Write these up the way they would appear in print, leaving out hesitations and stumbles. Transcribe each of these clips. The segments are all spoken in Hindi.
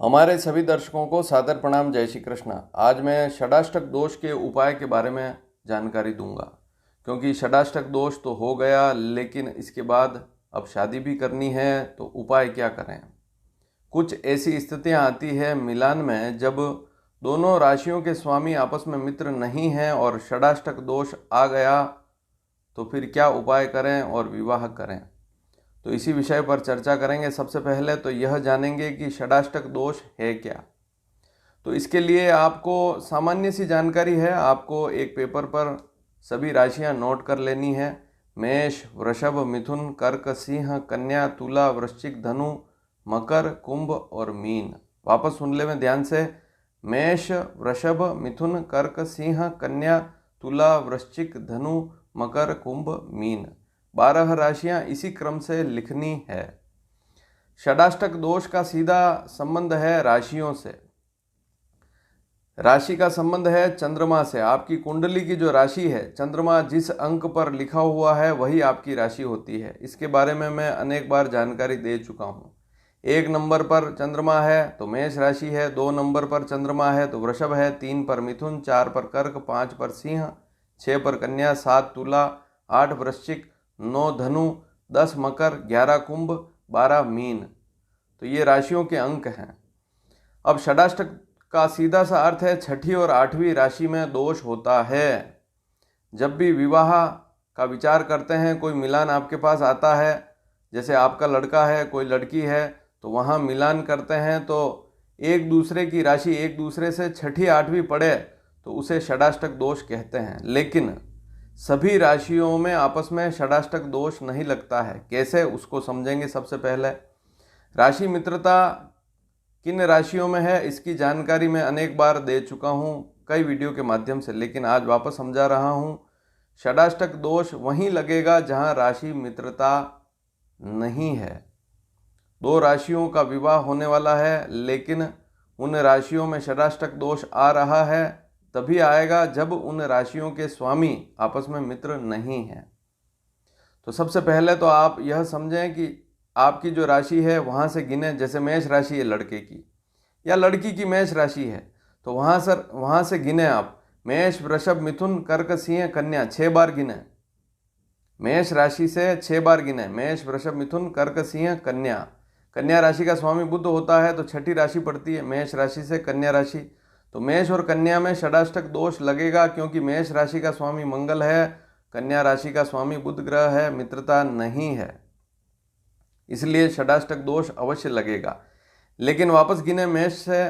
हमारे सभी दर्शकों को सादर प्रणाम। जय श्री कृष्ण। आज मैं षडाष्टक दोष के उपाय के बारे में जानकारी दूंगा, क्योंकि षडाष्टक दोष तो हो गया, लेकिन इसके बाद अब शादी भी करनी है, तो उपाय क्या करें। कुछ ऐसी स्थितियां आती है मिलान में जब दोनों राशियों के स्वामी आपस में मित्र नहीं हैं और षडाष्टक दोष आ गया, तो फिर क्या उपाय करें और विवाह करें। तो इसी विषय पर चर्चा करेंगे। सबसे पहले तो यह जानेंगे कि षडाष्टक दोष है क्या। तो इसके लिए आपको सामान्य सी जानकारी है। आपको एक पेपर पर सभी राशियां नोट कर लेनी है। मेष, वृषभ, मिथुन, कर्क, सिंह, कन्या, तुला, वृश्चिक, धनु, मकर, कुंभ और मीन। वापस सुन ले में ध्यान से। मेष, वृषभ, मिथुन, कर्क, सिंह, कन्या, तुला, वृश्चिक, धनु, मकर, कुंभ, मीन। 12 राशियां इसी क्रम से लिखनी है। षडाष्टक दोष का सीधा संबंध है राशियों से। राशि का संबंध है चंद्रमा से। आपकी कुंडली की जो राशि है, चंद्रमा जिस अंक पर लिखा हुआ है वही आपकी राशि होती है। इसके बारे में मैं अनेक बार जानकारी दे चुका हूँ। 1 नंबर पर चंद्रमा है तो मेष राशि है, 2 नंबर पर चंद्रमा है तो वृषभ है, 3 पर मिथुन, 4 पर कर्क, 5 पर सिंह, 6 पर कन्या, 7 तुला, 8 वृश्चिक, 9 धनु, 10 मकर, 11 कुंभ, 12 मीन। तो ये राशियों के अंक हैं। अब षडाष्टक का सीधा सा अर्थ है 6ठी और 8वीं राशि में दोष होता है। जब भी विवाह का विचार करते हैं, कोई मिलान आपके पास आता है, जैसे आपका लड़का है, कोई लड़की है, तो वहाँ मिलान करते हैं तो एक दूसरे की राशि एक दूसरे से 6ठी 8वीं पड़े तो उसे षडाष्टक दोष कहते हैं। लेकिन सभी राशियों में आपस में षडाष्टक दोष नहीं लगता है। कैसे, उसको समझेंगे। सबसे पहले राशि मित्रता किन राशियों में है, इसकी जानकारी मैं अनेक बार दे चुका हूँ कई वीडियो के माध्यम से, लेकिन आज वापस समझा रहा हूँ। षडाष्टक दोष वहीं लगेगा जहाँ राशि मित्रता नहीं है। 2 राशियों का विवाह होने वाला है, लेकिन उन राशियों में षडाष्टक दोष आ रहा है तभी आएगा जब उन राशियों के स्वामी आपस में मित्र नहीं हैं। तो सबसे पहले तो आप यह समझें कि आपकी जो राशि है वहाँ से गिने। जैसे मेष राशि है लड़के की या लड़की की मेष राशि है, तो वहाँ से गिने आप। मेष, वृषभ, मिथुन, कर्क, सिंह, कन्या 6 बार गिने। मेष राशि से 6 बार गिने। मेष, वृषभ, मिथुन, कर्क, सिंह, कन्या। कन्या राशि का स्वामी बुध होता है तो 6ठी राशि पड़ती है मेष राशि से कन्या राशि। तो मेष और कन्या में षडाष्टक दोष लगेगा, क्योंकि मेष राशि का स्वामी मंगल है, कन्या राशि का स्वामी बुध ग्रह है, मित्रता नहीं है, इसलिए षडाष्टक दोष अवश्य लगेगा। लेकिन वापस गिने। मेष से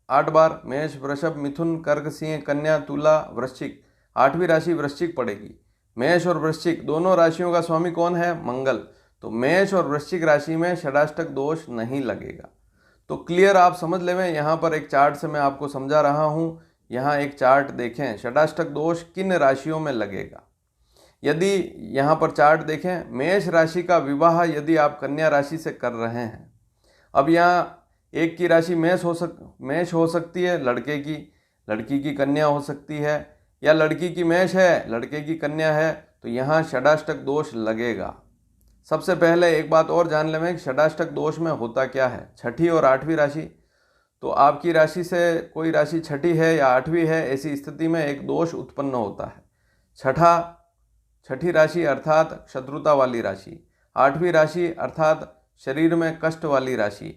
8 बार। मेष, वृषभ, मिथुन, कर्क, सिंह, कन्या, तुला, वृश्चिक। 8वीं राशि वृश्चिक पड़ेगी। मेष और वृश्चिक दोनों राशियों का स्वामी कौन है? मंगल। तो मेष और वृश्चिक राशि में षडाष्टक दोष नहीं लगेगा। तो क्लियर आप समझ लें। यहाँ पर एक चार्ट से मैं आपको समझा रहा हूँ। यहाँ एक चार्ट देखें, षडाष्टक दोष किन राशियों में लगेगा। यदि यहाँ पर चार्ट देखें, मेष राशि का विवाह यदि आप कन्या राशि से कर रहे हैं, अब यहाँ एक की राशि मेष हो सकती है, लड़की की कन्या हो सकती है, या लड़की की मेष है, लड़के की कन्या है, तो यहाँ षडाष्टक दोष लगेगा। सबसे पहले एक बात और जान लें कि षडाष्टक दोष में होता क्या है। 6ठी और 8वीं राशि, तो आपकी राशि से कोई राशि 6ठी है या 8वीं है, ऐसी स्थिति में एक दोष उत्पन्न होता है। 6ठी राशि अर्थात शत्रुता वाली राशि, 8वीं राशि अर्थात शरीर में कष्ट वाली राशि।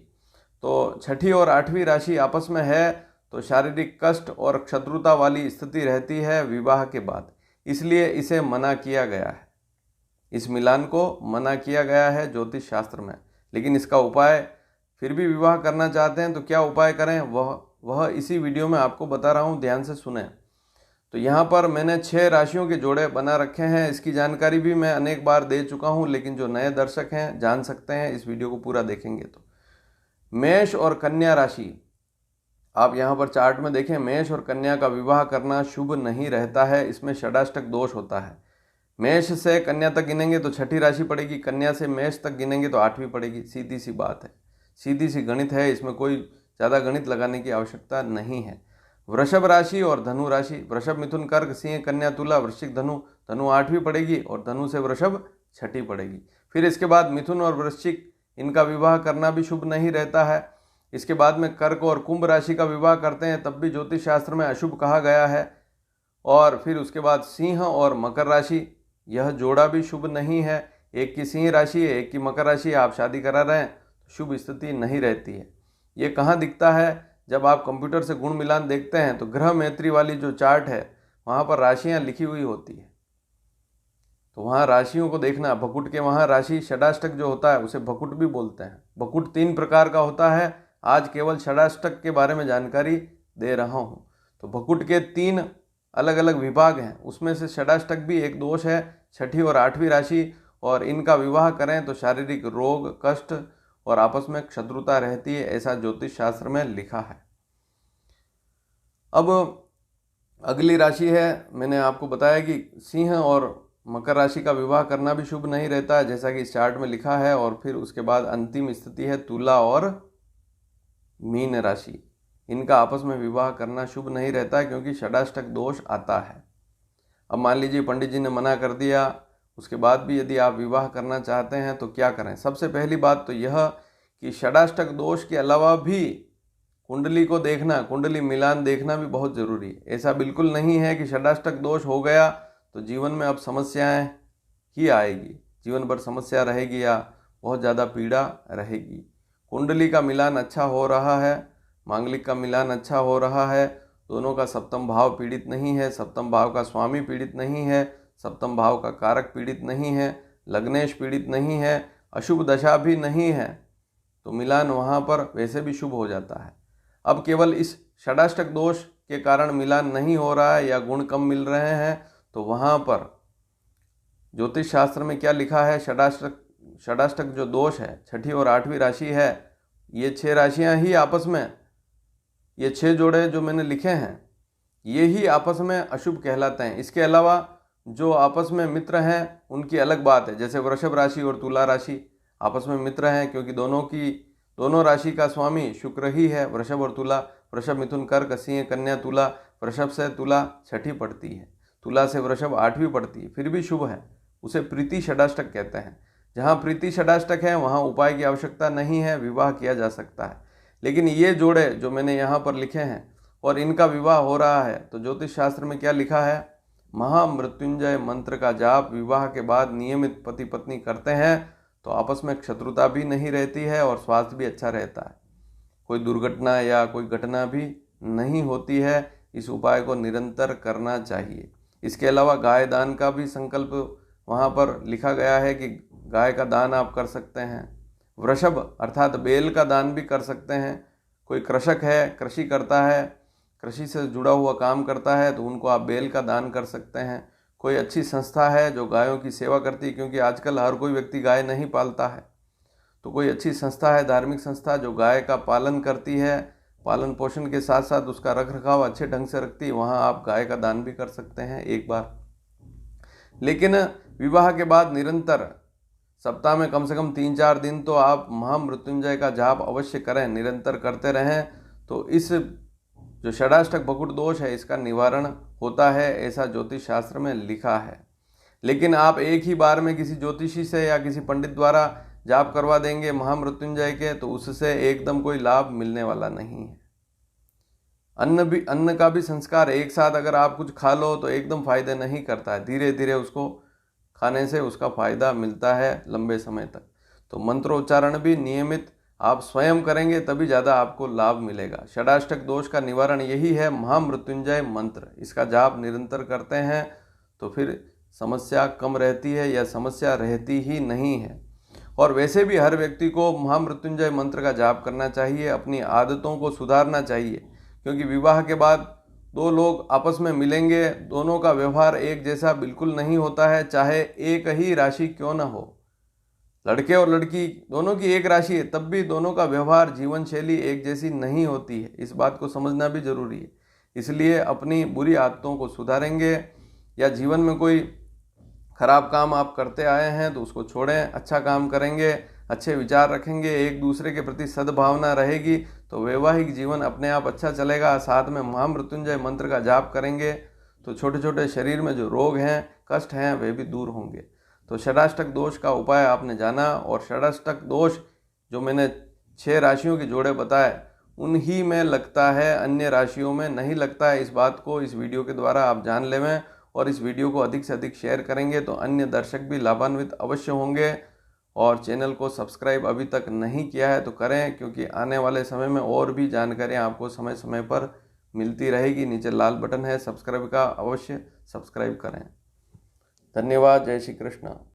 तो 6ठी और 8वीं राशि आपस में है तो शारीरिक कष्ट और शत्रुता वाली स्थिति रहती है विवाह के बाद, इसलिए इसे मना किया गया है। इस मिलान को मना किया गया है ज्योतिष शास्त्र में। लेकिन इसका उपाय, फिर भी विवाह करना चाहते हैं तो क्या उपाय करें, वह इसी वीडियो में आपको बता रहा हूँ, ध्यान से सुने। तो यहाँ पर मैंने 6 राशियों के जोड़े बना रखे हैं। इसकी जानकारी भी मैं अनेक बार दे चुका हूँ, लेकिन जो नए दर्शक हैं जान सकते हैं इस वीडियो को पूरा देखेंगे तो। मेष और कन्या राशि, आप यहाँ पर चार्ट में देखें, मेष और कन्या का विवाह करना शुभ नहीं रहता है, इसमें षडाष्टक दोष होता है। मेष से कन्या तक गिनेंगे तो 6ठी राशि पड़ेगी, कन्या से मेष तक गिनेंगे तो 8वीं पड़ेगी। सीधी सी बात है, सीधी सी गणित है, इसमें कोई ज़्यादा गणित लगाने की आवश्यकता नहीं है। वृषभ राशि और धनु राशि, वृषभ, मिथुन, कर्क, सिंह, कन्या, तुला, वृश्चिक, धनु। धनु 8वीं पड़ेगी और धनु से वृषभ 6ठी पड़ेगी। फिर इसके बाद मिथुन और वृश्चिक, इनका विवाह करना भी शुभ नहीं रहता है। इसके बाद में कर्क और कुंभ राशि का विवाह करते हैं तब भी ज्योतिष शास्त्र में अशुभ कहा गया है। और फिर उसके बाद सिंह और मकर राशि, यह जोड़ा भी शुभ नहीं है। एक की सिंह राशि है, एक की मकर राशि है, आप शादी करा रहे हैं तो शुभ स्थिति नहीं रहती है। ये कहाँ दिखता है? जब आप कंप्यूटर से गुण मिलान देखते हैं तो ग्रह मैत्री वाली जो चार्ट है वहाँ पर राशियाँ लिखी हुई होती है, तो वहाँ राशियों को देखना। भकुट के वहाँ राशि षडाष्टक जो होता है उसे भकुट भी बोलते हैं। भकुट 3 प्रकार का होता है, आज केवल षडाष्टक के बारे में जानकारी दे रहा हूँ। तो भकुट के 3 अलग अलग विभाग हैं, उसमें से षडाष्टक भी एक दोष है, 6ठी और 8वीं राशि, और इनका विवाह करें तो शारीरिक रोग, कष्ट और आपस में शत्रुता रहती है, ऐसा ज्योतिष शास्त्र में लिखा है। अब अगली राशि है, मैंने आपको बताया कि सिंह और मकर राशि का विवाह करना भी शुभ नहीं रहता है, जैसा कि इस चार्ट में लिखा है। और फिर उसके बाद अंतिम स्थिति है तुला और मीन राशि, इनका आपस में विवाह करना शुभ नहीं रहता है क्योंकि षडाष्टक दोष आता है। अब मान लीजिए पंडित जी ने मना कर दिया, उसके बाद भी यदि आप विवाह करना चाहते हैं तो क्या करें? सबसे पहली बात तो यह कि षडाष्टक दोष के अलावा भी कुंडली को देखना, कुंडली मिलान देखना भी बहुत ज़रूरी है। ऐसा बिल्कुल नहीं है कि षडाष्टक दोष हो गया तो जीवन में अब समस्याएं ही आएगी, जीवन भर समस्या रहेगी या बहुत ज़्यादा पीड़ा रहेगी। कुंडली का मिलान अच्छा हो रहा है, मांगलिक का मिलान अच्छा हो रहा है, दोनों का सप्तम भाव पीड़ित नहीं है, सप्तम भाव का स्वामी पीड़ित नहीं है, सप्तम भाव का कारक पीड़ित नहीं है, लग्नेश पीड़ित नहीं है, अशुभ दशा भी नहीं है, तो मिलान वहाँ पर वैसे भी शुभ हो जाता है। अब केवल इस षडाष्टक दोष के कारण मिलान नहीं हो रहा है या गुण कम मिल रहे हैं, तो वहाँ पर ज्योतिष शास्त्र में क्या लिखा है? षडाष्टक जो दोष है, 6ठी और 8वीं राशि है, ये 6 राशियाँ ही आपस में, ये 6 जोड़े जो मैंने लिखे हैं ये ही आपस में अशुभ कहलाते हैं। इसके अलावा जो आपस में मित्र हैं उनकी अलग बात है, जैसे वृषभ राशि और तुला राशि आपस में मित्र हैं क्योंकि दोनों राशि का स्वामी शुक्र ही है। वृषभ और तुला, वृषभ मिथुन कर्क सिंह कन्या तुला, वृषभ से तुला 6ठी पड़ती है, तुला से वृषभ 8वीं पड़ती है, फिर भी शुभ है, उसे प्रीति षडाष्टक कहते हैं। जहाँ प्रीति षडाष्टक है वहाँ उपाय की आवश्यकता नहीं है, विवाह किया जा सकता है। लेकिन ये जोड़े जो मैंने यहाँ पर लिखे हैं और इनका विवाह हो रहा है, तो ज्योतिष शास्त्र में क्या लिखा है? महामृत्युंजय मंत्र का जाप विवाह के बाद नियमित पति पत्नी करते हैं तो आपस में शत्रुता भी नहीं रहती है और स्वास्थ्य भी अच्छा रहता है, कोई दुर्घटना या कोई घटना भी नहीं होती है। इस उपाय को निरंतर करना चाहिए। इसके अलावा गाय दान का भी संकल्प वहाँ पर लिखा गया है कि गाय का दान आप कर सकते हैं। वृषभ अर्थात बेल का दान भी कर सकते हैं। कोई कृषक है, कृषि करता है, कृषि से जुड़ा हुआ काम करता है, तो उनको आप बेल का दान कर सकते हैं। कोई अच्छी संस्था है जो गायों की सेवा करती है, क्योंकि आजकल हर कोई व्यक्ति गाय नहीं पालता है, तो कोई अच्छी संस्था है, धार्मिक संस्था जो गाय का पालन करती है, पालन पोषण के साथ साथ उसका रख रखाव अच्छे ढंग से रखती है, वहाँ आप गाय का दान भी कर सकते हैं एक बार। लेकिन विवाह के बाद निरंतर सप्ताह में कम से कम 3-4 दिन तो आप महामृत्युंजय का जाप अवश्य करें, निरंतर करते रहें, तो इस जो षडाष्टक भकुट दोष है इसका निवारण होता है, ऐसा ज्योतिष शास्त्र में लिखा है। लेकिन आप एक ही बार में किसी ज्योतिषी से या किसी पंडित द्वारा जाप करवा देंगे महामृत्युंजय के, तो उससे एकदम कोई लाभ मिलने वाला नहीं है। अन्न का भी संस्कार एक साथ अगर आप कुछ खा लो तो एकदम फायदे नहीं करता है, धीरे धीरे उसको खाने से उसका फायदा मिलता है लंबे समय तक। तो मंत्रोच्चारण भी नियमित आप स्वयं करेंगे तभी ज़्यादा आपको लाभ मिलेगा। षडाष्टक दोष का निवारण यही है महामृत्युंजय मंत्र, इसका जाप निरंतर करते हैं तो फिर समस्या कम रहती है या समस्या रहती ही नहीं है। और वैसे भी हर व्यक्ति को महामृत्युंजय मंत्र का जाप करना चाहिए, अपनी आदतों को सुधारना चाहिए, क्योंकि विवाह के बाद 2 लोग आपस में मिलेंगे, दोनों का व्यवहार एक जैसा बिल्कुल नहीं होता है, चाहे एक ही राशि क्यों ना हो। लड़के और लड़की दोनों की एक राशि है, तब भी दोनों का व्यवहार जीवन शैली एक जैसी नहीं होती है, इस बात को समझना भी जरूरी है। इसलिए अपनी बुरी आदतों को सुधारेंगे या जीवन में कोई खराब काम आप करते आए हैं तो उसको छोड़ें, अच्छा काम करेंगे, अच्छे विचार रखेंगे, एक दूसरे के प्रति सद्भावना रहेगी तो वैवाहिक जीवन अपने आप अच्छा चलेगा। साथ में महामृत्युंजय मंत्र का जाप करेंगे तो छोटे छोटे शरीर में जो रोग हैं, कष्ट हैं, वे भी दूर होंगे। तो षडाष्टक दोष का उपाय आपने जाना, और षडाष्टक दोष जो मैंने 6 राशियों के जोड़े बताए उन्हीं में लगता है, अन्य राशियों में नहीं लगता है। इस बात को इस वीडियो के द्वारा आप जान लेवें और इस वीडियो को अधिक से अधिक शेयर करेंगे तो अन्य दर्शक भी लाभान्वित अवश्य होंगे। और चैनल को सब्सक्राइब अभी तक नहीं किया है तो करें, क्योंकि आने वाले समय में और भी जानकारियाँ आपको समय समय पर मिलती रहेगी। नीचे लाल बटन है सब्सक्राइब का, अवश्य सब्सक्राइब करें। धन्यवाद। जय श्री कृष्ण।